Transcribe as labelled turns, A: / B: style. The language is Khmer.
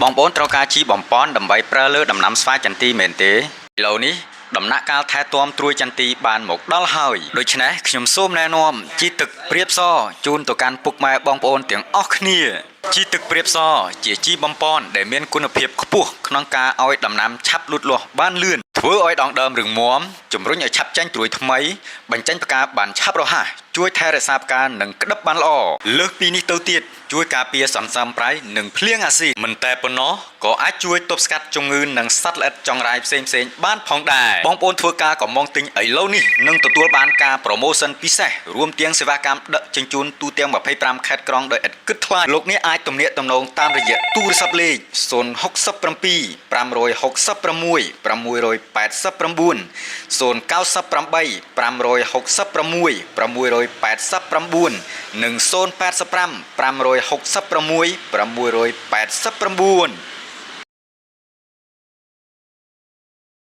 A: បងប្អូនត្រូវការជីបំប៉នដើម្បីប្រើលើដំណាំស្វាយចន្ទីមែនទេឥឡូវនេះដំណាក់កាលថែទាំត្រួយចន្ទីបានមកដល់ហើយដូច្នេះខ្ញុំសូមណែនាំជីទឹកព្រាបសជូនទៅកាន់ពុកម៉ែបងប្អូនទាំងអស់គ្នាជីទឹកព្រាបសជាជីបំប៉នដែលមានគុណភាពខ្ពស់ក្នុងការឲ្យដំណាំឆាប់លូតលាស់បានលឿនធ្វើឲ្យដងដើមរឹងមាំជំរុញឲ្យឆាប់ចេញត្រួយថ្មីបញ្ចេញផ្កាបានឆាប់រហ័សជួយថែរក្សាផ្កានិងក្តឹបបានល្អលើសពីនេះទៅទៀតជួយការពារសន្សើមប្រៃនិងភ្លៀងអាស៊ីតមិនតែប៉ុណ្ណោះក៏អាចជួយទប់ស្កាត់ជំងឺនិងសត្វល្អិតចង្រៃផ្សេងៗបានផងដែរបងប្អូនធ្វើការកំងទិញឥឡូវនេះនឹងទទួលបានការប្រូម៉ូសិនពិសេសរួមទាំងសេវាកម្មដឹកជញ្ជូនទូទាំង25ខេត្តក្រុងដោយឥតគិតថ្លៃលោកអ្នកអាចទំនាក់ទំនងតាមរយៈទូរស័ព្ទលេខ067 566 689 098 566 689និង085 566 689